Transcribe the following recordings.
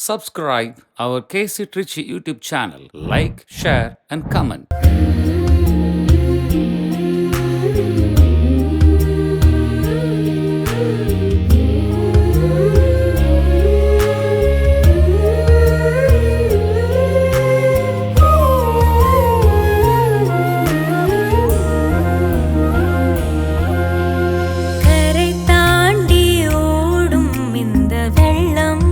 Subscribe our KC Trichy YouTube channel. Like, share, and comment. கரை தாண்டி ஓடும் இந்த வெள்ளம்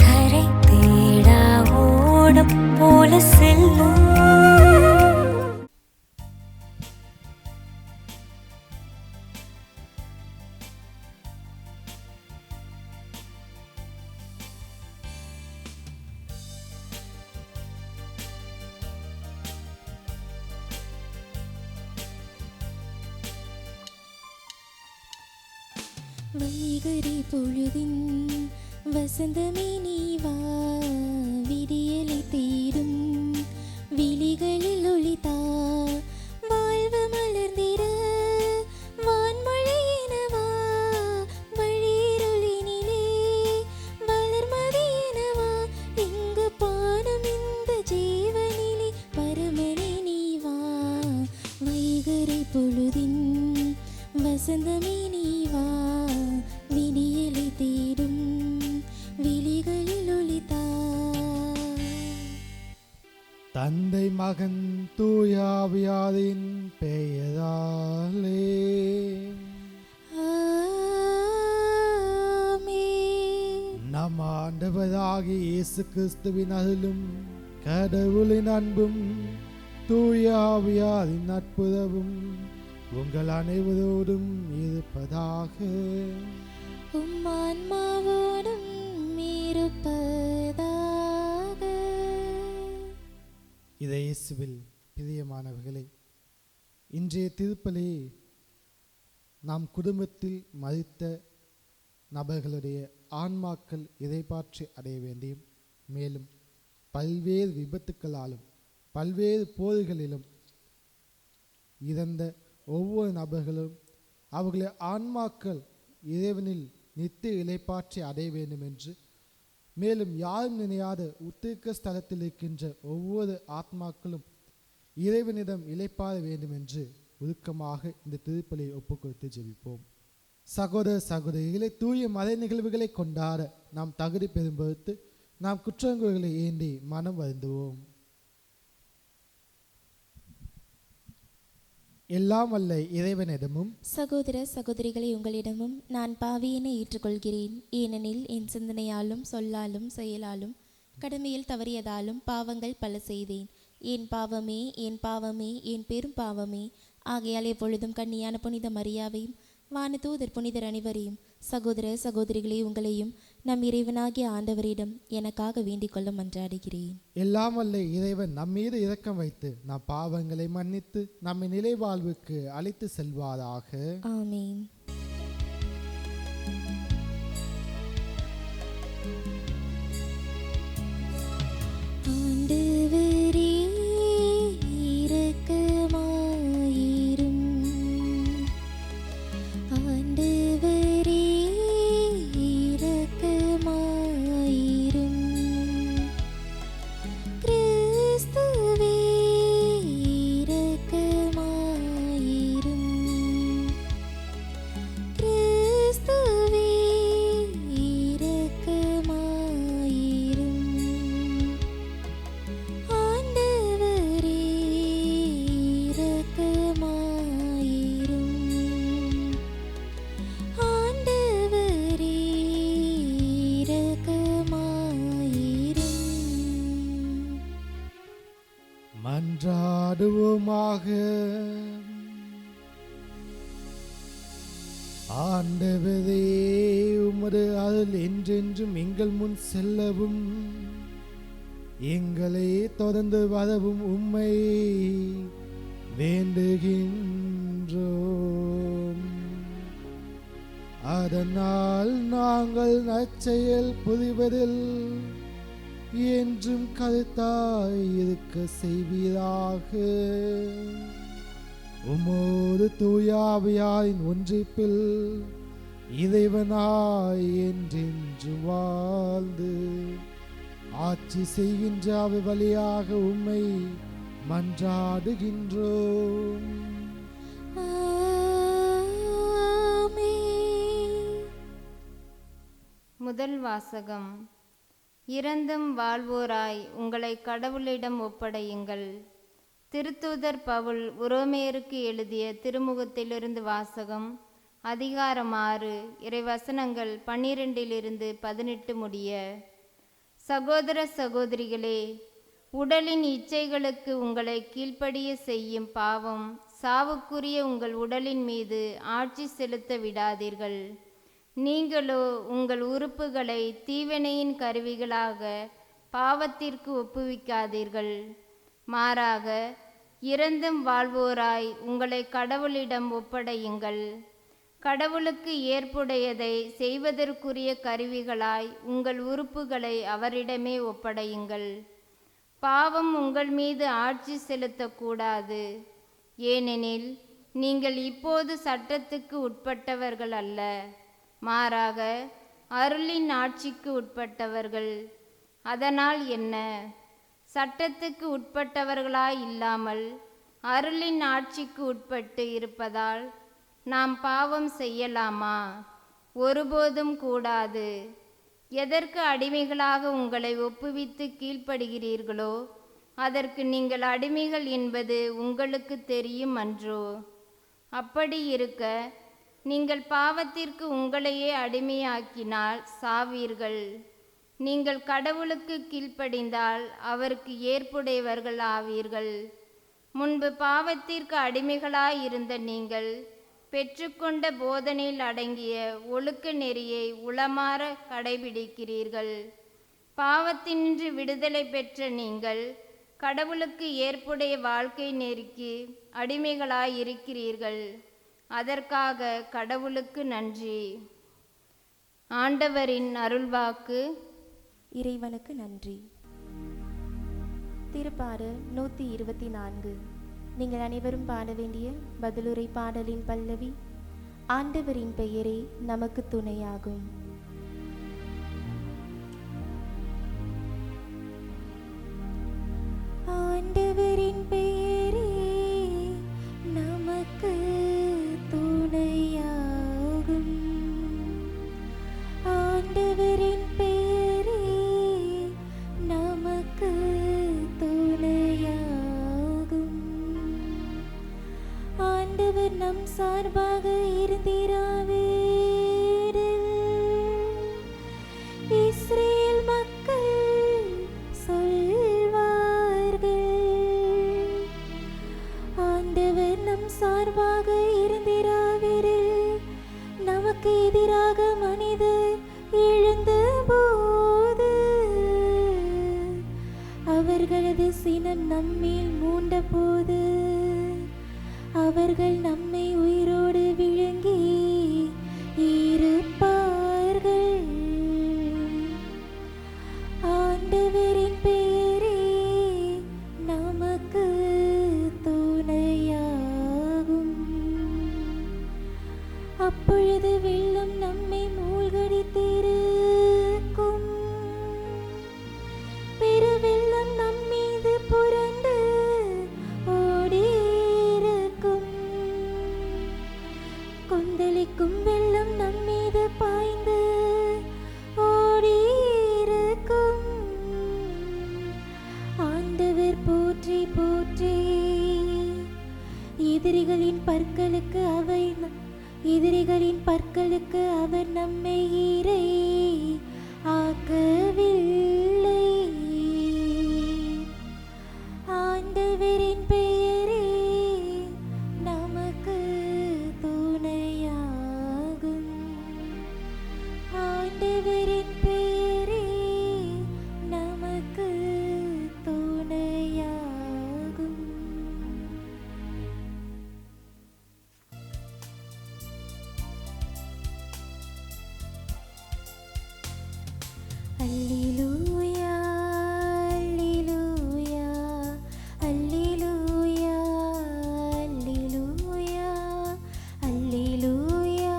கரை தேடா ஓடம் போல செல்லும். வைகரி பொழுதின் வசந்தமே நீ வா, விடியலை தேடும் விழிகளில் ஒளிதா, வாழ்வு மலர்ந்திட வான்மழை எனவா, வழியிருளினிலே வளர்மதி எனவா, இங்கு பாடும் இந்த ஜீவனிலே பரமனே நீ வா. வைகரி பொழுதின் வசந்தமே நீ வா, விடியலை தேடும் விழிகளில் ஒளிதா. தந்தை மகன் தூயாவியாதின் பெயராலே ஆமென். நம் ஆண்டவராகிய இயேசு கிறிஸ்துவின் அருளும் கடவுளின் அன்பும் தூயாவியாதின் நட்புறவும் உங்கள் அனைவரோடும் இருப்பதாக. உம் ஆன்மாவோடும் இருப்பதாக. இதை இயேசுவில் பிரியமானவர்களே, இன்றைய திருப்பலி நாம் குடும்பத்தில் மரித்த நபர்களுடைய ஆன்மாக்கள் இறைபாற்றி அடைய வேண்டியும், மேலும் பல்வேறு விபத்துக்களாலும் பல்வேறு போர்களிலும் இறந்த ஒவ்வொரு நபர்களும் அவர்களுடைய ஆன்மாக்கள் இறைவனில் நித்திய இளைப்பாற்றி அடைய வேண்டும் என்று, மேலும் யாரும் நினையாத உத்திர்க்க ஸ்தலத்தில் இருக்கின்ற ஒவ்வொரு ஆத்மாக்களும் இறைவனிடம் இளைப்பாற வேண்டும் என்று உருக்கமாக இந்த திருப்பலியை ஒப்புக்கொடுத்து ஜெபிப்போம். சகோதர சகோதரிகளை தூய மத நிகழ்வுகளை கொண்டாட நாம் தகுதி பெறும் பொறுத்து நாம் குற்றங்களை ஏந்தி மனம் வருந்துவோம். எல்லாம் வல்ல இறைவனிடமும் சகோதர சகோதரிகளை உங்களிடமும் நான் பாவியென ஏற்றுக்கொள்கிறேன். ஏனெனில் என் சிந்தனையாலும் சொல்லாலும் செயலாலும் கடமையில் தவறியதாலும் பாவங்கள் பல செய்தேன். என் பாவமே என் பாவமே என் பெரும் பாவமே. ஆகையால் எப்பொழுதும் கன்னியான புனித மரியாவையும் வானதூதர் புனிதர் அனைவரையும் சகோதர சகோதரிகளை உங்களையும் நம் இறைவனாகிய ஆண்டவரிடம் எனக்காக வேண்டிக் கொள்ள மன்றாடுகிறேன். எல்லாம் வல்ல இறைவன் நம்மீது இரக்கம் வைத்து நம் பாவங்களை மன்னித்து நம்மை நிலை வாழ்வுக்கு அழைத்து செல்வாராக. ஆமென். ஆண்டவரே இரக்கமாயிரும். ஆண்டவரே இரக்கமாயிரும். கிறிஸ்துவே இரக்கமாயிரும். கிறிஸ்துவே இரக்கமாயிரும். ஆண்டவரே இரக்கமாயிரும். ஆண்டவரே இரக்கமாயிரும். மன்றாடுவோமாக. ஆண்டவரே, உமது அருள் என்றென்றும் எங்கள் முன் செல்லவும் எங்களை தொடர்ந்து வரவும் உம்மை வேண்டுகின்றோம். அதனால் நாங்கள் நற்செயல் புரிவதில் என்றும் கருத்தாய் இருக்க செய்வீராக. உமோடு தூயாவியாரின் ஒன்றிப்பில் இறைவனாய் என்றென்று வாழ்ந்து ஆட்சி செய்கின்ற அவர் வழியாக உம்மை மன்றாடுகின்றோம். முதல் வாசகம். இறந்தும் வாழ்வோராய் உங்களை கடவுளிடம் ஒப்படையுங்கள். திருத்தூதர் பவுல் உரோமையருக்கு எழுதிய திருமுகத்திலிருந்து வாசகம். அதிகாரம் 6, இறைவசனங்கள் 12-18 முடிய. சகோதர சகோதரிகளே, உடலின் இச்சைகளுக்கு உங்களை கீழ்ப்படிய செய்யும் பாவம் சாவுக்குரிய உங்கள் உடலின் மீது ஆட்சி செலுத்த விடாதீர்கள். நீங்களோ உங்கள் உறுப்புகளை தீவினையின் கருவிகளாக பாவத்திற்கு ஒப்புவிக்காதீர்கள். மாறாக இறந்தும் வாழ்வோராய் உங்களை கடவுளிடம் ஒப்படையுங்கள். கடவுளுக்கு ஏற்புடையதை செய்வதற்குரிய கருவிகளாய் உங்கள் உறுப்புகளை அவரிடமே ஒப்படையுங்கள். பாவம் உங்கள் மீது ஆட்சி செலுத்தக்கூடாது. ஏனெனில் நீங்கள் இப்போது சட்டத்துக்கு உட்பட்டவர்கள் அல்ல, மாறாக அருளின் ஆட்சிக்கு உட்பட்டவர்கள். அதனால் என்ன? சட்டத்துக்கு உட்பட்டவர்களாய் இல்லாமல் அருளின் ஆட்சிக்கு உட்பட்டு இருப்பதால் நாம் பாவம் செய்யலாமா? ஒருபோதும் கூடாது. எதற்கு அடிமைகளாக உங்களை ஒப்புவித்து கீழ்ப்படுகிறீர்களோ அதற்கு நீங்கள் அடிமைகள் என்பது உங்களுக்கு தெரியும் அன்றோ? அப்படி இருக்க நீங்கள் பாவத்திற்கு உங்களையே அடிமையாக்கினால் சாவீர்கள். நீங்கள் கடவுளுக்கு கீழ்ப்படிந்தால் அவருக்கு ஏற்புடையவர்கள் ஆவீர்கள். முன்பு பாவத்திற்கு அடிமைகளாயிருந்த நீங்கள் பெற்றுக்கொண்ட போதனையில் அடங்கிய ஒழுக்க நெறியை உளமாற கடைபிடிக்கிறீர்கள். பாவத்தினின்று விடுதலை பெற்ற நீங்கள் கடவுளுக்கு ஏற்புடைய வாழ்க்கை நெறிக்கு அடிமைகளாயிருக்கிறீர்கள். அதற்காக கடவுளுக்கு நன்றி. ஆண்டவரின் அருள்வாக்கு. இறைவனுக்கு நன்றி. திருப்பாடல் 124. நீங்கள் அனைவரும் பாட வேண்டிய பதிலுரை பாடலின் பல்லவி. ஆண்டவரின் பெயரே நமக்கு துணையாகும். ஆண்டவரின் பெயரே நமக்கு துணையாகும். ஆண்டவரின் பெயரே நமக்கு துணையாகும். ஆண்டவர் நம் சார்பாக இருந்திராவீரில் இஸ்ரேல் மக்கள் சொல்வார்கள். ஆண்டவர் நம் சார்பாக இருந்திராவீரில் நமக்கு எதிராக மனிதர் எழுந்த போது அவர்களது சினம் நம்மேல் மூண்ட போது அவர்கள் நம்மை உயிரோடு விழுங்கி இருப்பார்கள். ஆண்டவரின் பெயரே நமக்கு துணையாகும். அப்பொழுது வெள்ளம் நம்மை மூழ்கடித்திருக்கும். பெருவெள்ளம் நம்மீது புரண்டு ஓடியிருக்கும். கொந்தளிக்கும் வெள்ளம் நம்மீது பாய்ந்து ஓடியிருக்கும். ஆண்டவர் போற்றி போற்றி. எதிரிகளின் பற்களுக்கு அவர் நம்மை ஈரை ஆக்கவில்லை. ஆண்டவரின் பெயரே நமக்கு துணையாகும். ஆண்டவரின் பெயரே நமக்கு துணையாகும். அல்லேலூயா அல்லேலூயா அல்லேலூயா அல்லேலூயா அல்லேலூயா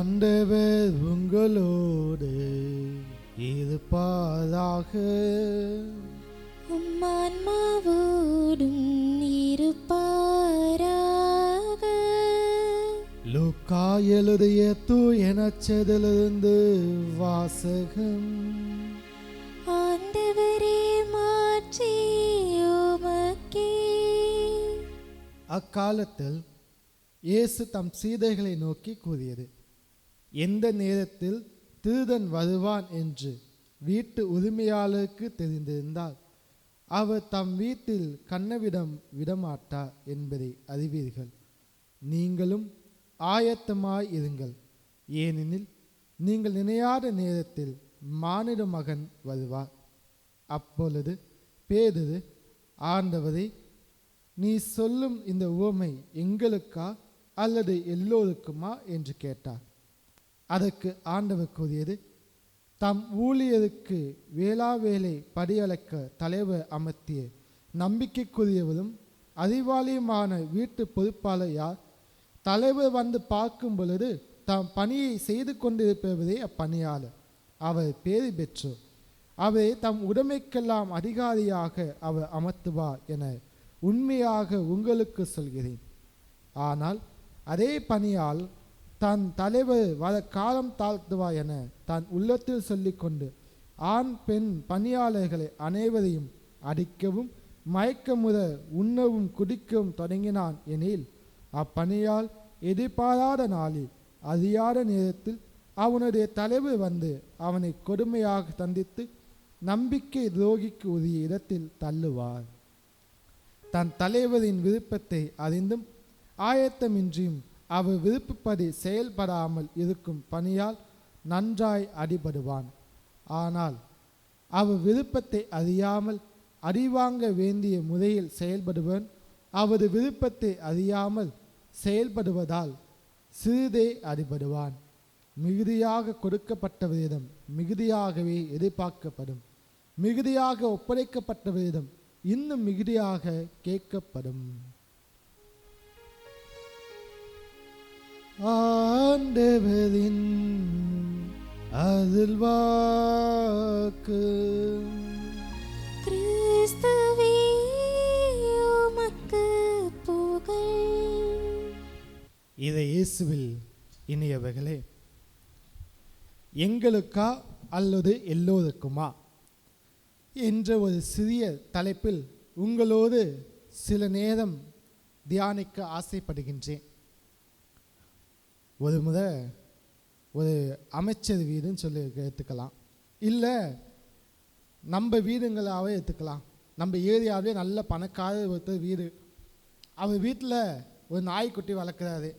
ஆண்டவர் உங்களோடு இருப்பாராக. உம்மான்மாவோடும் இருப்பாராக. லூக்கா எழுதிய தூய நற்செய்தியிலிருந்து வாசகம். ஆண்டவரே மாற்றி உமக்கே. அக்காலத்தில் இயேசு தம் சீடர்களை நோக்கி கூறியது, எந்த நேரத்தில் திருடன் வருவான் என்று வீட்டு உரிமையாளருக்கு தெரிந்திருந்தால் அவர் தம் வீட்டில் கண்ணவிடம் விடமாட்டார் என்பதை அறிவீர்கள். நீங்களும் ஆயத்தமாய் இருங்கள், ஏனெனில் நீங்கள் நினையாத நேரத்தில் மானிட மகன் வருவார். அப்பொழுது பேதுரு, ஆண்டவரே, நீ சொல்லும் இந்த உவமை எங்களுக்கா அல்லது எல்லோருக்குமா என்று கேட்டார். அதற்கு ஆண்டவர் கூறியது, தம் ஊழியருக்கு வேளாவேளை படியளக்க தலைவர் அமர்த்திய நம்பிக்கைக்குரியவரும் அறிவாளியுமான வீட்டு பொறுப்பாளர் யார்? தலைவர் வந்து பார்க்கும் பொழுது தாம் பணியை செய்து கொண்டிருப்பவரே அப்பணியாளர். அவர் பேறு பெற்றோர். அவரை தம் உடைமைக்கெல்லாம் அதிகாரியாக அவர் அமர்த்துவார் என உண்மையாக உங்களுக்கு சொல்கிறேன். ஆனால் அதே பணியால் தன் தலைவர் வர காலம் தாழ்த்துவார் என தான் உள்ளத்தில் சொல்லிக்கொண்டு ஆண் பெண் பணியாளர்களை அனைவரையும் அடிக்கவும் மயக்கமுற உண்ணவும் குடிக்கவும் தொடங்கினான் எனில், அப்பணியால் எதிர்பாராத நாளில் அறியாத நேரத்தில் அவனுடைய தலைவர் வந்து அவனை கொடுமையாக தண்டித்து நம்பிக்கை துரோகிக்கு உரிய இடத்தில் தள்ளுவார். தன் தலைவரின் விருப்பத்தை அறிந்தும் ஆயத்தமின்றியும் அவர் விருப்பப்படி செயல்படாமல் இருக்கும் பணியால் நன்றாய் அடிபடுவான். ஆனால் அவர் விருப்பத்தை அறியாமல் அடிவாங்க வேண்டிய முறையில் செயல்படுவன் அவரது விருப்பத்தை அறியாமல் செயல்படுவதால் சிறிதே அடிபடுவான். மிகுதியாக கொடுக்கப்பட்டவரிடம் மிகுதியாகவே எதிர்பார்க்கப்படும், மிகுதியாக ஒப்படைக்கப்பட்டவரிடம் இன்னும் மிகுதியாக கேட்கப்படும். ஆண்டவரின் அருள்வாக்கு. கிறிஸ்துவே உமக்கு புகழ். இதை இயேசுவில் இனியவர்களே, எங்களுக்கா அல்லது எல்லோருக்குமா என்ற ஒரு சிறிய தலைப்பில் உங்களோடு சில நேரம் தியானிக்க ஆசைப்படுகின்றேன். ஒரு முறை ஒரு அமைச்சர் வீடுன்னு சொல்லி எடுத்துக்கலாம், இல்லை நம்ம வீடுங்களாகவே எடுத்துக்கலாம். நம்ம ஏரியாவே நல்ல பணக்கார ஒருத்தர் வீடு, அவர் வீட்டில் ஒரு நாய்க்குட்டி வளர்க்குறாரு.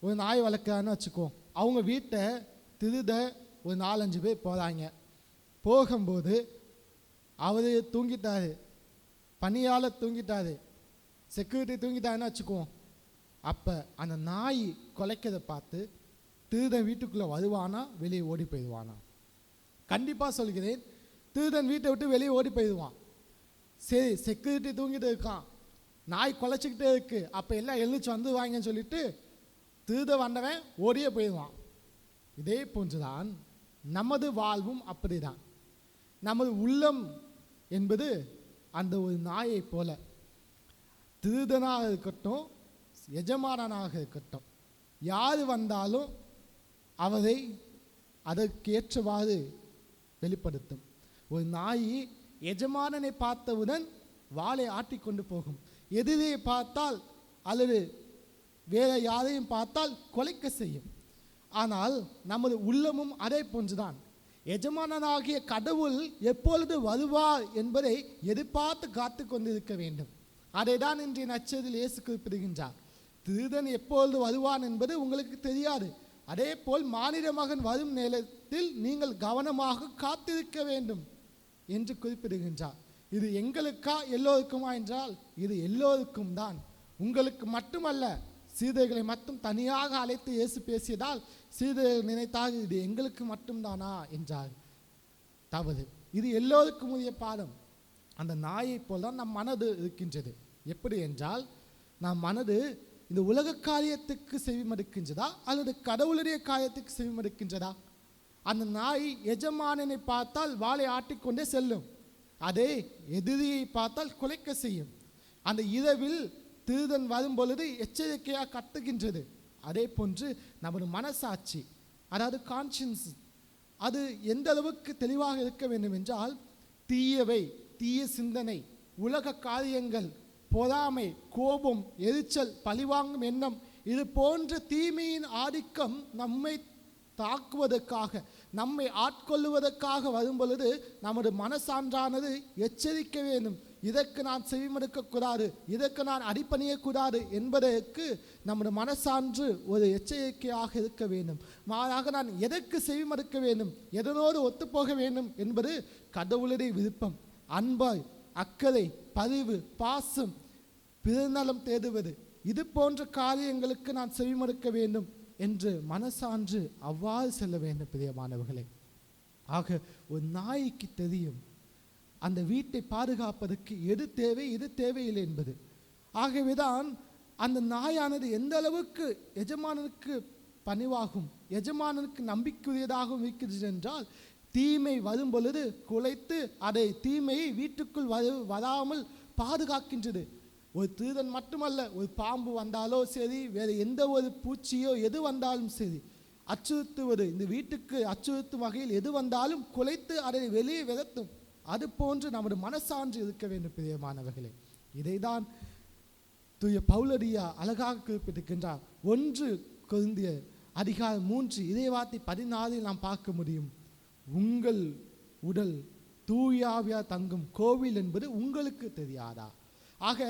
ஒரு நாய் வளர்க்குறாருன்னு வச்சுக்குவோம். அவங்க வீட்டை திருட ஒரு 4-5 பேர் போகிறாங்க. போகும்போது அவர் தூங்கிட்டாரு, பணியாளர் தூங்கிட்டாரு, செக்யூரிட்டி தூங்கிட்டாருன்னு வச்சுக்குவோம். அப்போ அந்த நாய் குலைக்கிறத பார்த்து திருடன் வீட்டுக்குள்ளே வருவானா வெளியே ஓடி போயிடுவானா? கண்டிப்பாக சொல்கிறேன், திருடன் வீட்டை விட்டு வெளியே ஓடி போயிடுவான். சரி, செக்யூரிட்டி தூங்கிட்டு இருக்கான், நாய் குலைச்சிக்கிட்டே இருக்குது, அப்போ எல்லாம் எழுந்துச்சு வந்துடுவாங்கன்னு சொல்லிட்டு திருட வந்தவன் ஓடியே போயிடுவான். இதே போன்றுதான் நமது வாழ்வும் அப்படிதான். நமது உள்ளம் என்பது அந்த ஒரு நாயை போல, திருடனாக இருக்கட்டும் எஜமானனாக இருக்கட்டும், யார் வந்தாலும் அவரை அதற்கேற்றவாறு வெளிப்படுத்தும். ஒரு நாய் எஜமானனை பார்த்தவுடன் வாளை ஆட்டிக்கொண்டு போகும். எதிரே பார்த்தால் அல்லது வேற யாரையும் பார்த்தால் கொலைக்க செய்யும். ஆனால் நமது உள்ளமும் அதே போன்றுதான். எஜமானனாகிய கடவுள் எப்பொழுது வருவார் என்பதை எதிர்பார்த்து காத்து கொண்டிருக்க வேண்டும். அதை தான் இன்றைய நற்செய்தியில் இயேசு குறிப்பிடுகின்றார். திருடன் எப்பொழுது வருவான் என்பது உங்களுக்கு தெரியாது, அதே போல் மானிட மகன் வரும் நேரத்தில் நீங்கள் கவனமாக காத்திருக்க வேண்டும் என்று குறிப்பிடுகின்றார். இது எங்களுக்கா எல்லோருக்குமா என்றால் இது எல்லோருக்கும் தான். உங்களுக்கு மட்டுமல்ல, சீடர்களை மட்டும் தனியாக அழைத்து இயேசு பேசியதால் சீடர்கள் நினைத்தால் இது எங்களுக்கு மட்டும்தானா என்றார். தவறு. இது எல்லோருக்கும் உரிய பாடம். அந்த நாயை போல் தான் நம் மனது இருக்கின்றது. எப்படி என்றால், நம் மனது இந்த உலக காரியத்துக்கு செவிமடுக்கின்றதா அல்லது கடவுளுடைய காரியத்துக்கு செவிமடுக்கின்றதா? அந்த நாய் எஜமானனை பார்த்தால் வாளை ஆட்டிக்கொண்டே செல்லும், அதே எதிரியை பார்த்தால் குலைக்க செய்யும். அந்த இரவில் திருடன் வரும் பொழுது எச்சரிக்கையாக கத்துகின்றது. அதே போன்று நமது மனசாட்சி, அதாவது கான்ஷியன்ஸ், அது எந்த அளவுக்கு தெளிவாக இருக்க வேண்டும் என்றால், தீயவை, தீய சிந்தனை, உலக காரியங்கள், பொறாமை, கோபம், எரிச்சல், பழிவாங்கும் எண்ணம், இது போன்ற தீமையின் ஆதிக்கம் நம்மை தாக்குவதற்காக, நம்மை ஆட்கொள்ளுவதற்காக வரும் பொழுது நமது மனசான்றானது எச்சரிக்க வேண்டும். இதற்கு நான் செவிமடுக்கக்கூடாது, இதற்கு நான் அடிப்பணியக்கூடாது என்பதற்கு நமது மனசான்று ஒரு எச்சரிக்கையாக இருக்க வேண்டும். மாறாக நான் எதற்கு செவிமடுக்க வேண்டும், எதனோடு ஒத்துப்போக வேண்டும் என்பது கடவுளுடைய விருப்பம். அன்பாய், அக்கறை, பதிவு, பாசம், பிறநலம் தேடுவது, இது போன்ற காரியங்களுக்கு நான் செவிமடுக்க வேண்டும் என்று மனசான்று அவ்வாறு செல்ல வேண்டும் பிரியமானவர்களே. ஆக ஒரு நாய்க்கு தெரியும் அந்த வீட்டை பாதுகாப்பதற்கு எது தேவை, எது தேவையில்லை என்பது. ஆகவேதான் அந்த நாயானது எந்த அளவுக்கு எஜமானனுக்கு பணிவாகும், எஜமானனுக்கு நம்பிக்கையுரியதாகவும் இருக்கிறது என்றால், தீமை வரும் பொழுது குலைத்து அதை தீமையை வீட்டுக்குள் வராமல் பாதுகாக்கின்றது. ஒரு திருடன் மட்டுமல்ல, ஒரு பாம்பு வந்தாலோ சரி, வேறு எந்த ஒரு பூச்சியோ எது வந்தாலும் சரி, அச்சுறுத்துவது, இந்த வீட்டுக்கு அச்சுறுத்தும் வகையில் எது வந்தாலும் குலைத்து அதை வெளியே விரட்டும். அது போன்று நமது மனசான்று இருக்க வேண்டும் பிரியமானவர்களே. இதைதான் தூய பவுலடியா அழகாக குறிப்பிட்டிருக்கின்றார். 1 கொரிந்தியர் அதிகாரம் 3 இறைவார்த்தை 14 நாம் பார்க்க முடியும். உங்கள் உடல் தூயாவியார் தங்கும் கோவில் என்பது உங்களுக்கு தெரியாதா? ஆக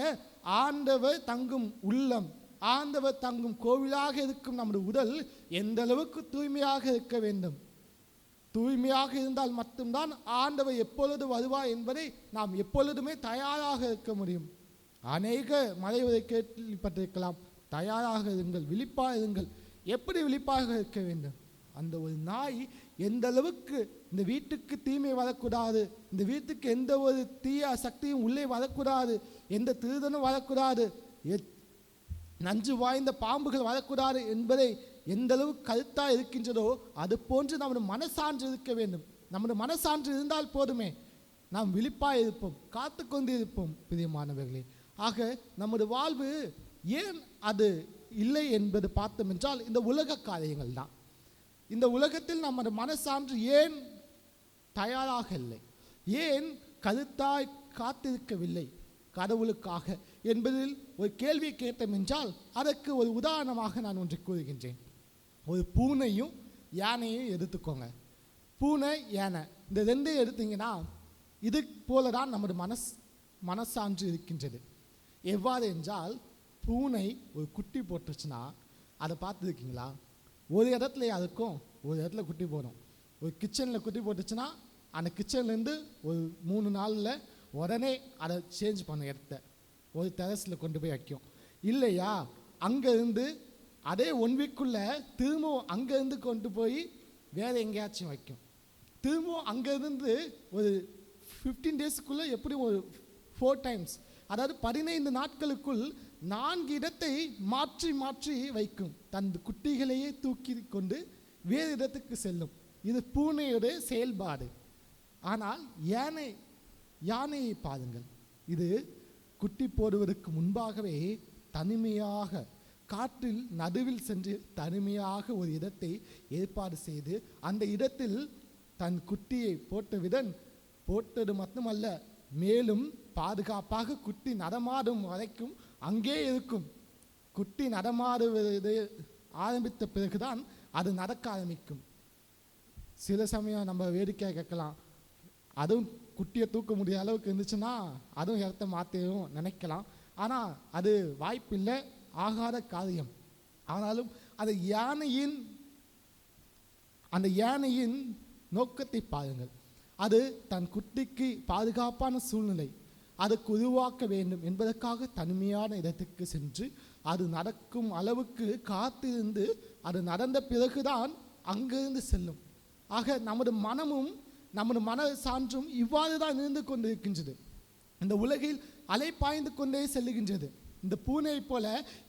ஆண்டவர் தங்கும் உள்ளம், ஆண்டவர் தங்கும் கோவிலாக இருக்கும் நமது உடல் எந்த அளவுக்கு தூய்மையாக இருக்க வேண்டும். தூய்மையாக இருந்தால் மட்டும்தான் ஆண்டவர் எப்பொழுது வருவார் என்பதை நாம் எப்பொழுதுமே தயாராக இருக்க முடியும். அநேக மறைவதை கேள்விப்பட்டிருக்கலாம், தயாராக இருங்கள், விழிப்பாக இருங்கள். எப்படி விழிப்பாக இருக்க வேண்டும்? அந்த ஒரு நாய் எந்த அளவுக்கு இந்த வீட்டுக்கு தீமை வரக்கூடாது, இந்த வீட்டுக்கு எந்த ஒரு தீய சக்தியும் உள்ளே வரக்கூடாது, எந்த திருடனும் வரக்கூடாது, நஞ்சு வாய்ந்த பாம்புகள் வரக்கூடாது என்பதை எந்த அளவு கருத்தாக இருக்கின்றதோ அது போன்று நமது மனசான்று இருக்க வேண்டும். நமது மனசான்று இருந்தால் போதுமே, நாம் விழிப்பாக இருப்போம், காத்து கொண்டு இருப்போம் பிரியமானவர்களே. ஆக நமது வாழ்வு ஏன் அது இல்லை என்பது பார்த்தோம் என்றால், இந்த உலக காரியங்கள் தான். இந்த உலகத்தில் நமது மனசான்று ஏன் தயாராக இல்லை, ஏன் கருத்தாய் காத்திருக்கவில்லை கடவுளுக்காக என்பதில் ஒரு கேள்வியை கேட்டோம் என்றால், அதற்கு ஒரு உதாரணமாக நான் ஒன்றை கூறுகின்றேன். ஒரு பூனையும் யானையும் எடுத்துக்கோங்க. பூனை, யானை, இந்த ரெண்டையும் எடுத்தீங்கன்னா இது போல தான் நமது மனசான்று இருக்கின்றது. எவ்வாறு என்றால், பூனை ஒரு குட்டி போட்டுச்சுன்னா அதை பார்த்துருக்கீங்களா? ஒரு இடத்துல அதுக்கும் ஒரு இடத்துல குட்டி போடும். ஒரு கிச்சனில் குட்டி போட்டுச்சுன்னா அந்த கிச்சன்லேருந்து ஒரு 3 நாளில் உடனே அதை சேஞ்ச் பண்ண இடத்த ஒரு டெரஸில் கொண்டு போய் வைக்கும் இல்லையா? அங்கேருந்து அதே 1 வீக்குள்ளே திரும்பவும் அங்கேருந்து கொண்டு போய் வேறு எங்கேயாச்சும் வைக்கும். திரும்பவும் அங்கேருந்து ஒரு 15 டேஸுக்குள்ளே எப்படி ஒரு 4 டைம்ஸ், அதாவது 15 நாட்களுக்குள் 4 இடத்தை மாற்றி மாற்றி வைக்கும். தன் குட்டிகளையே தூக்கி கொண்டு வேறு இடத்துக்கு செல்லும். இது பூனையுடைய செயல்பாடு. ஆனால் யானையை பாருங்கள். இது குட்டி போடுவதற்கு முன்பாகவே தனிமையாக காற்றில் நடுவில் சென்று தனிமையாக ஒரு இடத்தை ஏற்பாடு செய்து அந்த இடத்தில் தன் குட்டியை போட்டது மட்டுமல்ல, மேலும் பாதுகாப்பாக குட்டி நடமாடும் வரைக்கும் அங்கே இருக்கும். குட்டி நடமாடுவது ஆரம்பித்த பிறகுதான் அது நடக்க ஆரம்பிக்கும். சில சமயம் நம்ம வேடிக்கையாக கேட்கலாம், அதுவும் குட்டியை தூக்க முடியாத அளவுக்கு இருந்துச்சுன்னா அதுவும் இடத்த மாற்றவும் நினைக்கலாம். ஆனால் அது வாய்ப்பில்லை, ஆகாத காரியம். ஆனாலும் அந்த யானையின் நோக்கத்தை பாருங்கள். அது தன் குட்டிக்கு பாதுகாப்பான சூழ்நிலை அதுக்கு உருவாக்க வேண்டும் என்பதற்காக தனிமையான இடத்துக்கு சென்று அது நடக்கும் அளவுக்கு காத்திருந்து அது நடந்த பிறகுதான் அங்கிருந்து செல்லும். ஆக நமது மனமும் நமது மன சான்றும் இவ்வாறு தான் இருந்து கொண்டிருக்கின்றது. இந்த உலகில் அலை பாய்ந்து கொண்டே செல்லுகின்றது. இந்த பூனை போல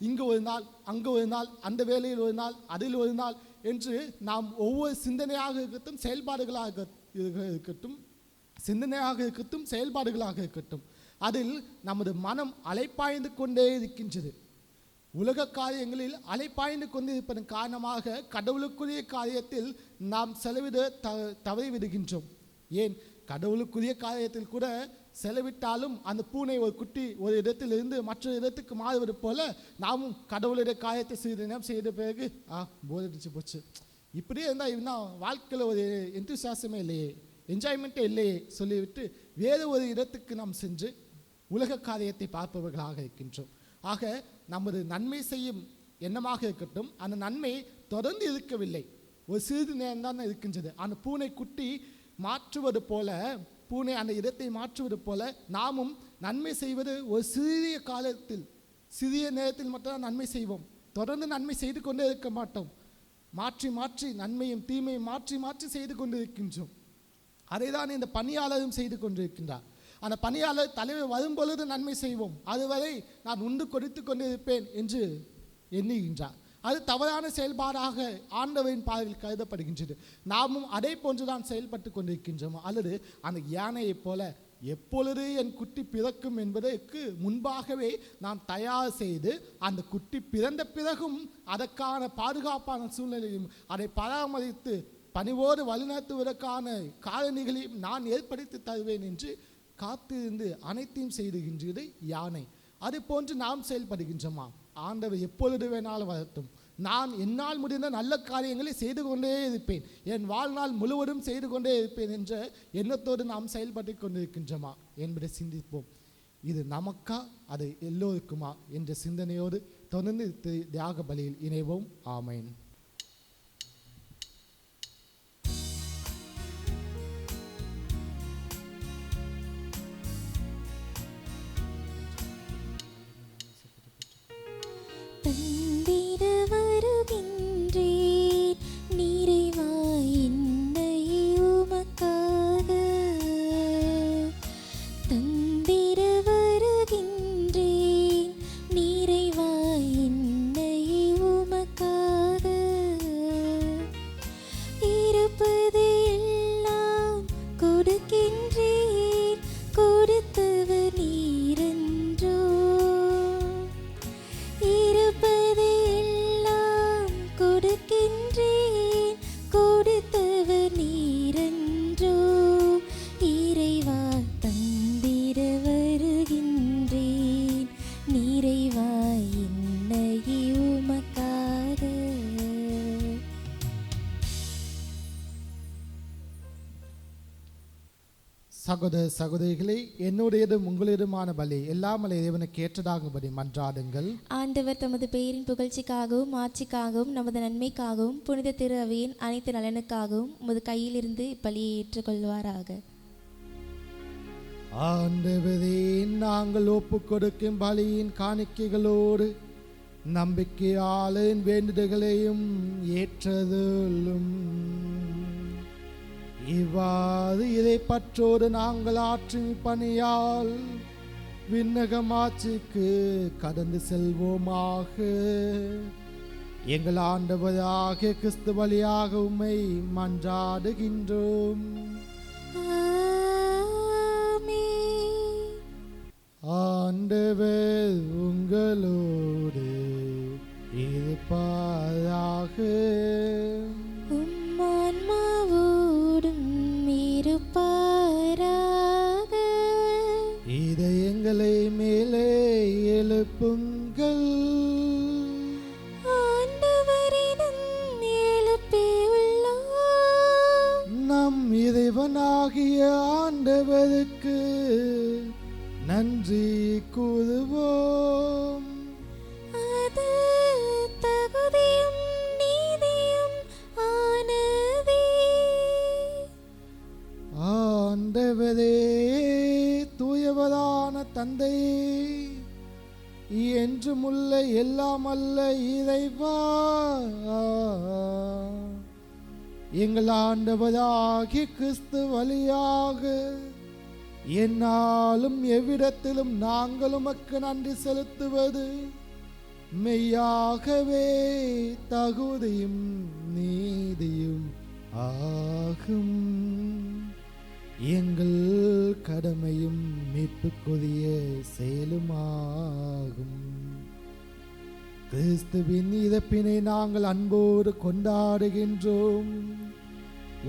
இங்கு ஒரு நாள், அங்கு ஒரு நாள், அந்த வேலையில் ஒரு நாள், அதில் ஒரு நாள் என்று நாம் ஒவ்வொரு சிந்தனையாக இருக்கட்டும், செயல்பாடுகளாக இருக்கட்டும், சிந்தனையாக இருக்கட்டும், செயல்பாடுகளாக இருக்கட்டும், அதில் நமது மனம் அலைப்பாய்ந்து கொண்டே இருக்கின்றது. உலக காரியங்களில் அலைப்பாய்ந்து கொண்டு இருப்பதன் காரணமாக கடவுளுக்குரிய காரியத்தில் நாம் செலவிட தவறிவிடுகின்றோம். ஏன், கடவுளுக்குரிய காரியத்தில் கூட செலவிட்டாலும் அந்த பூனை ஒரு குட்டி ஒரு இடத்திலிருந்து மற்ற இடத்துக்கு மாறுவது போல நாமும் கடவுளுடைய காரியத்தை சிறிது நேரம் செய்த பிறகு போர் அடிச்சு போச்சு, இப்படியே இருந்தால் இன்னும் வாழ்க்கையில் ஒரு எந்தூசியாசமே இல்லையே, என்ஜாய்மெண்ட்டே இல்லையே சொல்லிவிட்டு வேறு ஒரு இடத்துக்கு நாம் சென்று உலக காரியத்தை பார்ப்பவர்களாக இருக்கின்றோம். ஆக நமது நன்மை செய்யும் எண்ணமாக இருக்கட்டும், அந்த நன்மை தொடர்ந்து இருக்கவில்லை, ஒரு சிறிது நேரம் தான் இருக்கின்றது. அந்த பூனை குட்டி மாற்றுவது போல, பூனை அந்த இடத்தை மாற்றுவது போல நாமும் நன்மை செய்வது ஒரு சிறிய காலத்தில், சிறிய நேரத்தில் மட்டும்தான் நன்மை செய்வோம். தொடர்ந்து நன்மை செய்து கொண்டே இருக்க மாட்டோம். மாற்றி மாற்றி நன்மையும் தீமையும் மாற்றி மாற்றி செய்து கொண்டு இருக்கின்றோம். அதை தான் இந்த பணியாளரும் செய்து கொண்டிருக்கின்றார். அந்த பணியாளர் தலைவர் வரும்பொழுது நன்மை செய்வோம், அதுவரை நான் உண்டு கொடுத்து கொண்டு இருப்பேன் என்று எண்ணுகின்றார். அது தவறான செயல்பாடாக ஆண்டவரின் பார்வையில் கருதப்படுகின்றது. நாமும் அதே போன்றுதான் செயல்பட்டு கொண்டிருக்கின்றோம். அல்லது அந்த யானையைப் போல எப்பொழுது என் குட்டி பிறக்கும் என்பதற்கு முன்பாகவே நாம் தயார் செய்து அந்த குட்டி பிறந்த பிறகும் அதற்கான பாதுகாப்பான சூழ்நிலையும் அதை பராமரித்து பணிவோடு வழிநடத்துவதற்கான காரணிகளையும் நான் ஏற்படுத்தி தருவேன் என்று காத்திருந்து அனைத்தையும் செய்துகின்றது யானை. அது போன்று நாம் செயல்படுகின்றோமா? ஆண்டவர் எப்பொழுது வேணாலும் வரட்டும், நான் என்னால் முடிந்த நல்ல காரியங்களை செய்து கொண்டே இருப்பேன், என் வாழ்நாள் முழுவதும் செய்து கொண்டே இருப்பேன் என்ற எண்ணத்தோடு நாம் செயல்பட்டு கொண்டிருக்கின்றோமா என்பதை சிந்திப்போம். இது நமக்கா, அது எல்லோருக்குமா என்ற சிந்தனையோடு தொடர்ந்து தியாக பலியில் இணைவோம். ஆமேன். தந்திட வருகின்றேன் நிறைவாய் என்னை உமக்காக, தந்திட வருகின்றேன் நிறைவாய் என்னை உமக்காக, இருப்பது எல்லாம் கொடுக்கின்றேன் கொடுத்தவர் நீரென்றோ, இருப்பது எல்லாம் கொடுக்கின்றேன் கொடுத்தவர் நீரென்றோ, இறைவா தந்திட வருகின்றேன் நிறைவாய் என்னை உமக்காக. சகோதர சகோதரிகளே, என்னுடையதும் உங்களுடையதுமான பலி எல்லாம் இறைவனுக்கு ஏற்றதாகும்படி மன்றாடுங்கள். ஆண்டவர் தமது பெயரின் புகழ்ச்சிக்காகவும் ஆட்சிக்காகவும் நமது நன்மைக்காகவும் புனித திரு அவையின் அனைத்து நலனுக்காகவும் உமது கையிலிருந்து இப்பலியை ஏற்றுக்கொள்வாராக. ஆண்டவரே, நாங்கள் ஒப்பு கொடுக்கும் பலியின் காணிக்கைகளோடு நம்பிக்கையாளரின் வேண்டுதல்களையும் ஏற்றதுள்ளும். இவ்வாறு இதை பற்றோடு நாங்கள் ஆற்றும் பணியால் விண்ணகமாட்சிக்கு கடந்து செல்வோமாக. எங்கள் ஆண்டவராகிய கிறிஸ்து வழியாக உம்மை மன்றாடுகின்றோம். ஆண்டவர் உங்களோடு இருப்பாராக. உம்மான்மாவோடும் இருப்பாராக. இதயங்களை மேலே எழுப்புங்கள். ஆண்டவரிடம் எழுப்பியுள்ளோம். நம் இறைவனாகிய ஆண்டவருக்கு நன்றி கூறுவோம். அது தகுதியும் நீதியும் ஆனதே. ஆண்டவரே, தூயவரான தந்தையே, என்றுமுள்ள எல்லாம் அல்ல இறைவா, எங்கள் ஆண்டவராகிய கிறிஸ்து வழியாக என்னாலும் எவ்விடத்திலும் நாங்கள் உமக்கு நன்றி செலுத்துவது மெய்யாகவே தகுதியும் நீதியும் ஆகும். எங்கள் கடமையும் மீட்புக்குரிய செயலுமாகும். கிறிஸ்துவின் இறப்பினை நாங்கள் அன்போடு கொண்டாடுகின்றோம்.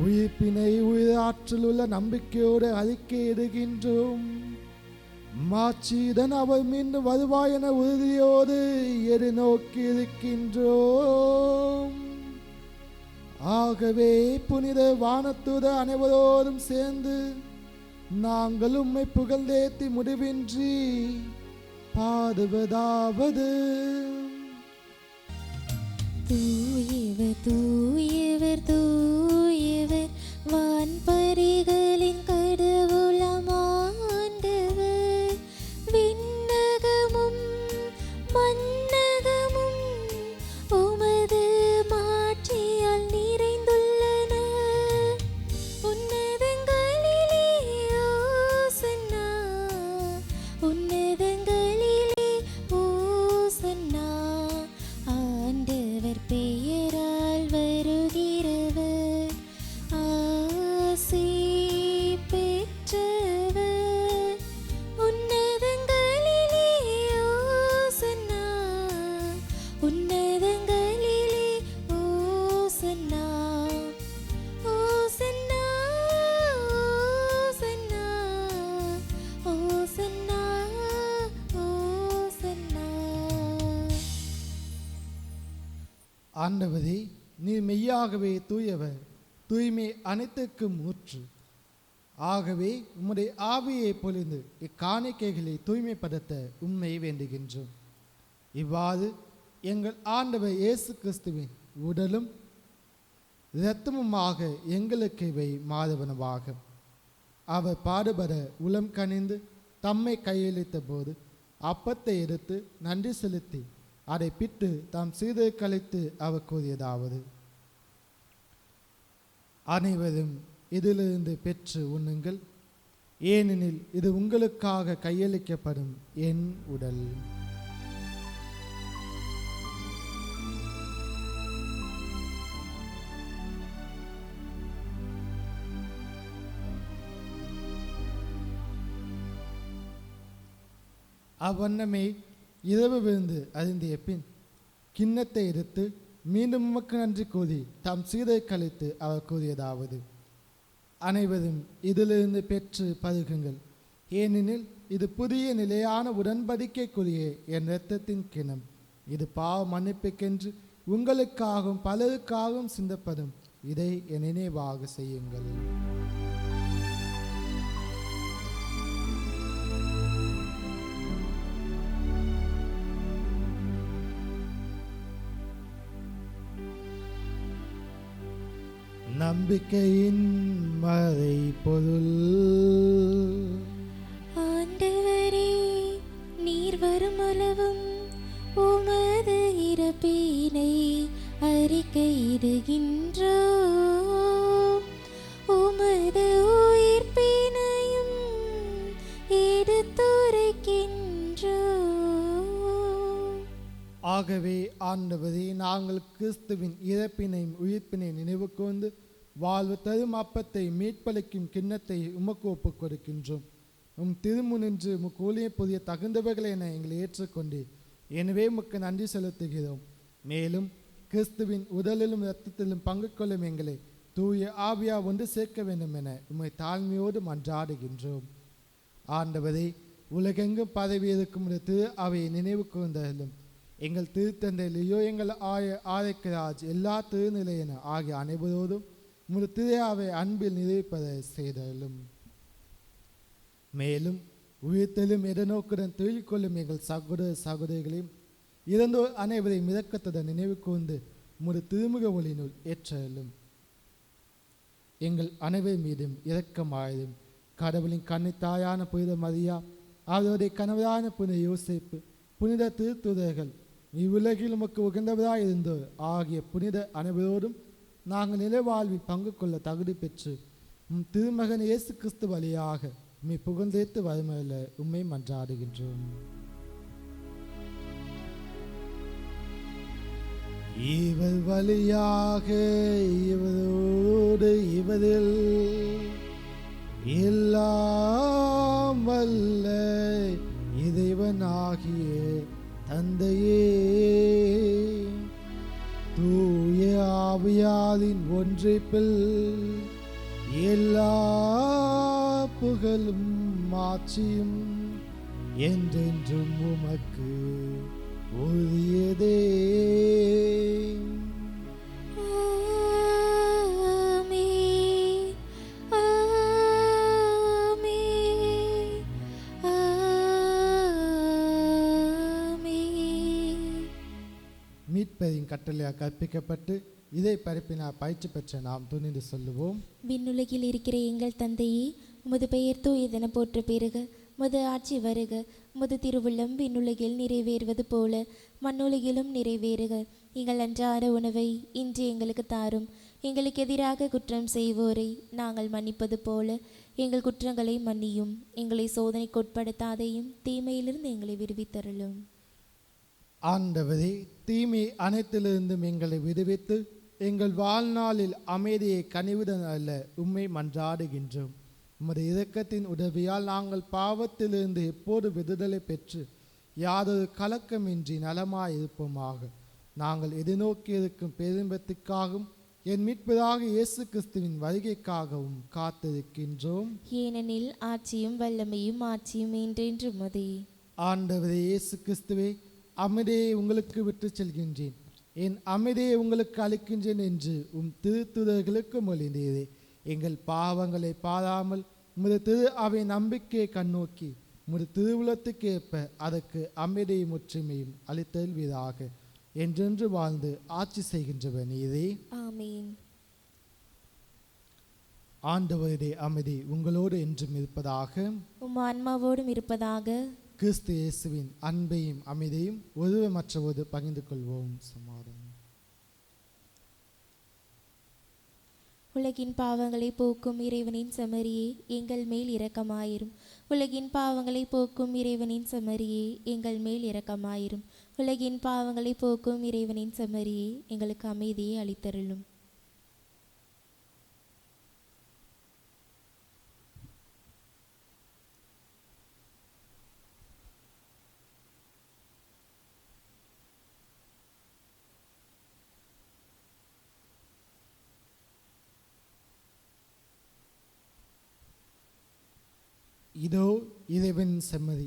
உயிர்ப்பினை உயிராற்றல் உள்ள நம்பிக்கையோடு அறிக்கையிடுகின்றோம். மாட்சியுடன் அவர் மீண்டும் வருவாய் என உறுதியோடு எதிர்நோக்கி இருக்கின்றோம். ஆகவே புனித வானத்துத அனைவரோடும் சேர்ந்து நாங்கள் உம்மை புகழ்ந்தேத்தி முடிவின்றி பாடுவதாவது: தூயவர் தூயவர் தூயவர் வான்பரிகளின் கடவுளாம் ஆண்டவர். விண்ணகமும் மண்ணகமும் உமது மாட்சியால் நிறைந்துள்ளன. உன்னதங்களிலே ஓசன்னா, உன்னதங்களிலே ஓசன்னா. ஆண்டவர் பெயரால் வருகிறவர் ஆசி பெற்றவர். உன்னதங்களிலே ஓசன்னா, உன்னதங்களிலே ஓசன்னா. ஓசன்னா, ஓசன்னா, ஓசன்னா, ஓசன்னா. ஆண்டவரே, நீர் மெய்யாகவே தூயவர், தூய்மை அனைத்துக்கும் ஊற்று. ஆகவே உம்முடைய ஆவியை பொழிந்து இக்காணிக்கைகளை தூய்மைப்படுத்த உம்மை வேண்டுகின்றோம். இவ்வாறு எங்கள் ஆண்டவர் இயேசு கிறிஸ்துவின் உடலும் இரத்தமுமாக எங்களுக்கு இவை மாதவனவாக. அவர் பாடுபட உளம் கனிந்து தம்மை கையளித்த போது அப்பத்தை எடுத்து நன்றி செலுத்தி அதை பிட்டு தாம் சீதை கழித்து அவர் கூறியதாவது: அனைவரும் இதிலிருந்து பெற்று உண்ணுங்கள், ஏனெனில் இது உங்களுக்காக கையளிக்கப்படும் என் உடல். அவ்வண்ணமே இரவு விழுந்து அருந்திய பின் கிண்ணத்தை எடுத்து மீண்டும் உமக்கு நன்றி கூறி தாம் சீதை கழித்து அவர் கூறியதாவது: அனைவரும் இதிலிருந்து பெற்று பருகுங்கள், ஏனெனில் இது புதிய நிலையான உடன்படிக்கைக்குரிய என் இரத்தத்தின் கிணம். இது பாவ மன்னிப்புக்கென்று உங்களுக்காகவும் பலருக்காகவும் சிந்தப்படும். இதை என் நினைவாக செய்யுங்கள். நம்பிக்கையின் மறை பொருள். ஆண்டவரே, நீர் வருமளவும் உமது இறப்பினை அறிக்கையிடுகின்றோம். உமது உயிர்ப்பினையும் எடுத்துரைக்கின்றோம். ஆகவே ஆண்டவரே, நாங்கள் கிறிஸ்துவின் இறப்பினையும் உயிர்ப்பினை நினைவு கூர்ந்து வாழ்வு தரும் அப்பத்தை மீட்பளிக்கும் கிண்ணத்தை உமக்கு ஒப்புக் கொடுக்கின்றோம். உம் திருமுனின்று முக்கூலிய புதிய தகுந்தவர்களை என எங்களை ஏற்றுக்கொண்டு எனவே உமக்கு நன்றி செலுத்துகிறோம். மேலும் கிறிஸ்துவின் உடலிலும் இரத்தத்திலும் பங்கு கொள்ளும் எங்களை தூய ஆவியா ஒன்று சேர்க்க வேண்டும் என உம்மை தாழ்மையோடு மன்றாடுகின்றோம். ஆண்டவரே, உலகெங்கும் பதவி இருக்கும் திரு அவையை நினைவு கூர்ந்தாலும் எங்கள் திருத்தந்தை லியோ, எங்கள் ஆயக்கராஜ், எல்லா திருநிலையின ஆகிய அனைவரோடும் உமது திரையாவை அன்பில் நிறைவேற்பதை செய்தாலும், மேலும் உயிர்த்தெழும் எதிர்நோக்குடன் தொழில் கொள்ளும் எங்கள் சகோதர சகோதரிகளையும் இறந்தோர் அனைவரையும் இரக்கத்துடன் நினைவு கூர்ந்து உமது திருமுக ஒளியினுள் ஏற்றலும். எங்கள் அனைவர் மீதும் இரக்கமாயதும் கடவுளின் கன்னித்தாயான புனித மரியா, அவருடைய கணவரான புனித யோசேப்பு, புனித திருத்துதர்கள், இவ்வுலகில் உமக்கு உகந்தவராய் இருந்தோர் ஆகிய புனித அனைவரோடும் நாங்கள் நிலைவாழ்வில் பங்கு கொள்ள தகுதி பெற்று திருமகன் இயேசு கிறிஸ்து வழியாக உம்மை புகழ்ந்தேத்து வறுமையில் உம்மை மன்றாடுகின்றோம். இவர் வழியாக இவரோடு இவரில் எல்லாம் வல்ல இறைவனாகிய தந்தையே, தூய ஆவியாரின் ஒன்றிப்பில் எல்லா புகழும் மாட்சியும் என்றென்றும் உமக்கு உரியதே. ஆமென், ஆமென், ஆமென். மீட்பரின் கட்டளையாக கற்பிக்கப்பட்டு இதை பரப்பினார் பயிற்சி பெற்ற நாம் துணிந்து சொல்லுவோம். விண்ணுலகில் இருக்கிற எங்கள் தந்தையே, உமது பெயர் தூயதென போற்ற பெறுக. உமது ஆட்சி வருக. உமது திருவுள்ளம் விண்ணுலகில் நிறைவேறுவது போல மண்ணுலகிலும் நிறைவேறுக. எங்கள் அன்றாட உணவை இன்று எங்களுக்கு தாரும். எங்களுக்கு எதிராக குற்றம் செய்வோரை நாங்கள் மன்னிப்பது போல எங்கள் குற்றங்களை மன்னியும். எங்களை சோதனைக்கு உட்படுத்தாதையும் தீமையிலிருந்து எங்களை விடுவித்தருளும். ஆண்டவரே, தீமை அனைத்திலிருந்தும் எங்களை விடுவித்து எங்கள் வாழ்நாளில் அமைதியை கனிவுடன் அல்ல உம்மை மன்றாடுகின்றோம். உமது இரக்கத்தின் உதவியால் நாங்கள் பாவத்திலிருந்து எப்போது விடுதலை பெற்று யாதொரு கலக்கமின்றி நலமாயிருப்போமாக. நாங்கள் எதிர்நோக்கி இருக்கும் பேரின்பத்துக்காகவும் என் மீட்பதாக இயேசு கிறிஸ்துவின் வருகைக்காகவும் காத்திருக்கின்றோம். ஏனெனில் ஆட்சியும் வல்லமையும் ஆட்சியும் என்றென்று உமதே. ஆண்டவரே இயேசு கிறிஸ்துவே, அமைதியை உங்களுக்கு விட்டு செல்கின்றேன், என் அமைதியை உங்களுக்கு அளிக்கின்றேன் என்று திருத்துதர்களுக்கு மொழிந்தீரே. எங்கள் பாவங்களை பாராமல் உமது திரு அவை நம்பிக்கையை கண்ணோக்கி உமது திருவுளத்துக்கு ஏற்ப அதற்கு அமைதியும் ஒற்றுமையும் அளித்தல்வீராக. என்றென்று வாழ்ந்து ஆட்சி செய்கின்றவர் நீரே. ஆமென். ஆண்டவருடைய அமைதி உங்களோடு என்றும் இருப்பதாக. உம் ஆன்மாவோடும் இருப்பதாக. கிறிஸ்து இயேசுவின் அன்பையும் அமைதியும் ஒருவர் மற்றவோடு பகிர்ந்து கொள்வோம். சமாதானம். உலகின் பாவங்களை போக்கும் இறைவனின் செம்மறியே, எங்கள் மேல் இரக்கமாயிரும். உலகின் பாவங்களை போக்கும் இறைவனின் செம்மறியே, எங்கள் மேல் இரக்கமாயிரும். உலகின் பாவங்களை போக்கும் இறைவனின் செம்மறியே, எங்களுக்கு அமைதியை அளித்தருளும். இதோ இறைவன் செம்மறி,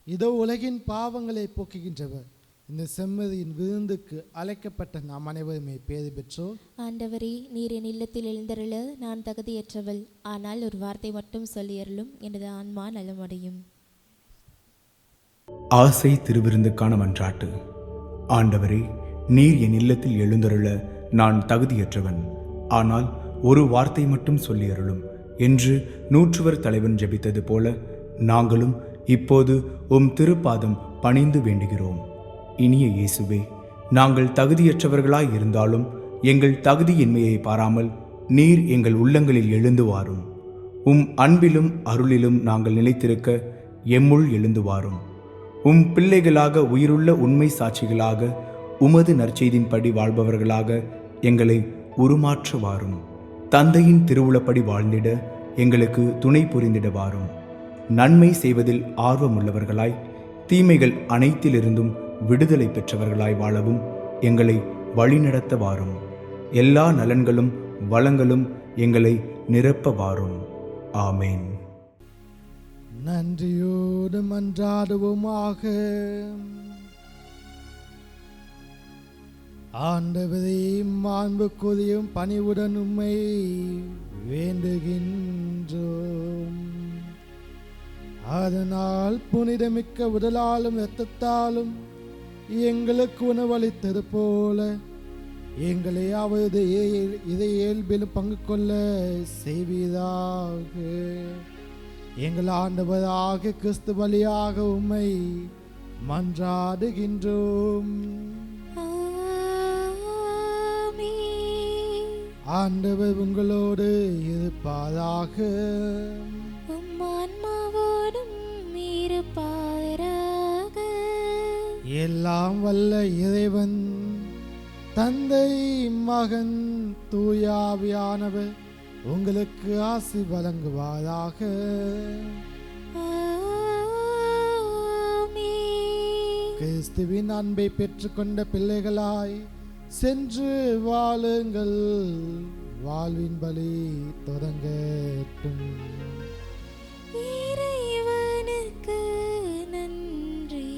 இதோ உலகின் பாவங்களை போக்குகின்றவர். இந்த செம்மறியின் விருந்துக்கு அழைக்கப்பட்ட நாம் அனைவருமே பேறு பெற்றோர். ஆண்டவரே, நீர் என் இல்லத்தில் எழுந்தருள நான் தகுதியற்றவள். ஆனால் ஒரு வார்த்தை மட்டும் சொல்லியருளும், எனது ஆன்மா நலமடையும். ஆசை திருவிருந்துக்கான மன்றாட்டு. ஆண்டவரே, நீர் என் இல்லத்தில் எழுந்தருள நான் தகுதியற்றவன். ஆனால் ஒரு வார்த்தை மட்டும் சொல்லியருளும் என்று நூற்றுவர் தலைவன் ஜெபித்தது போல நாங்களும் இப்போது உம் திருப்பாதம் பணிந்து வேண்டுகிறோம். இனிய இயேசுவே, நாங்கள் தகுதியற்றவர்களாய் இருந்தாலும் எங்கள் தகுதியின்மையை பாராமல் நீர் எங்கள் உள்ளங்களில் எழுந்து வாரும். உம் அன்பிலும் அருளிலும் நாங்கள் நிலைத்திருக்க எம்முள் எழுந்து வாரும். உம் பிள்ளைகளாக உயிருள்ள உண்மை சாட்சிகளாக உமது நற்செய்தின்படி வாழ்பவர்களாக எங்களை உருமாற்ற வாரும். தந்தையின் திருவுளப்படி வாழ்ந்திட எங்களுக்கு துணை புரிந்திட வாரும். நன்மை செய்வதில் ஆர்வமுள்ளவர்களாய் தீமைகள் அனைத்திலிருந்தும் விடுதலை பெற்றவர்களாய் வாழவும் எங்களை வழிநடத்த வாரும். எல்லா நலன்களும் வளங்களும் எங்களை நிரப்ப வாரும். ஆமேன். நன்றியோடு மன்றாடுவோமாக. ஆண்டவரே, மாண்புக்குரியும் பணிவுடன் உம்மை வேண்டுகின்றோம். அதனால் புனிதமிக்க உடலாலும் இரத்தத்தாலும் எங்களுக்கு உணவளித்தது போல எங்களை அவரது இதை இயல்பிலும் பங்கு கொள்ள செய்வீராக. எங்கள் ஆண்டவராக கிறிஸ்து வழியாக உம்மை மன்றாடுகின்றோம். ஆமென். ஆண்டவர் உங்களோடு இருப்பாராக. உம் ஆன்மாவோடும் இருப்பாராக. எல்லாம் வல்ல இறைவன் தந்தை மகன் தூயாவியானவர் உங்களுக்கு ஆசி வழங்குவாராக. ஆமென். கிறிஸ்துவின் அன்பை பெற்றுக்கொண்ட பிள்ளைகளாய் சென்று வாழுங்கள். வாழ்வின் பலி தொடங்கட்டும். இறைவனுக்கு நன்றி.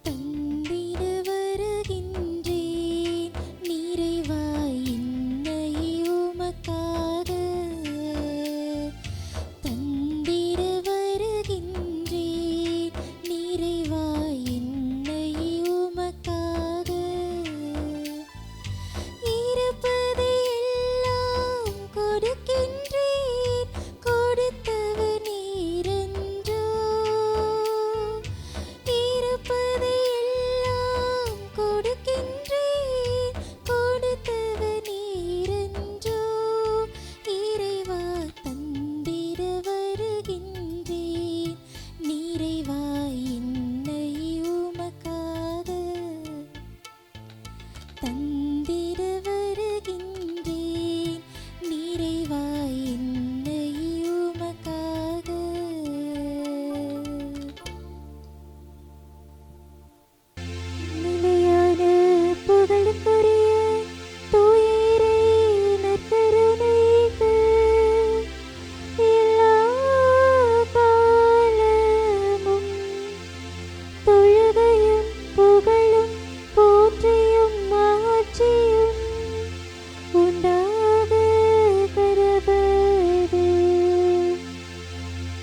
தந்திட வருகின்றேன் நிறைவாய் என்னை உமக்காக. தந்திட வருகின்றேன் நிறைவாய் என்னை உமக்காக. இருப்பதை எல்லாம் கொடுக்கின்றேன் கொடுத்தவர் நீரென்றோ. இருப்பதை எல்லாம் கொடுக்கின்றேன் கொடுத்தவர் நீரென்றோ. இறைவா தந்திட வருகின்றேன் நிறைவாய் என்னை உமக்காக. தந்திட வருகின்றேன் நிறைவாய் என்னை உமக்காக. நிலையான புகழுக்குரிய தூய இறை நற்கருணைக்கு எல்லா காலமும் தொழுகையும் புகழும் போற்றியும் மாட்சியும் உண்டாக கடவது.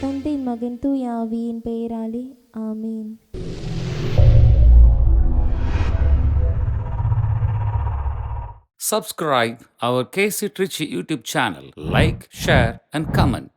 தந்தை மகன் தூய ஆவியின் பெயராலே ஆமீன். Subscribe our KC Trichy YouTube channel. Like, share and comment.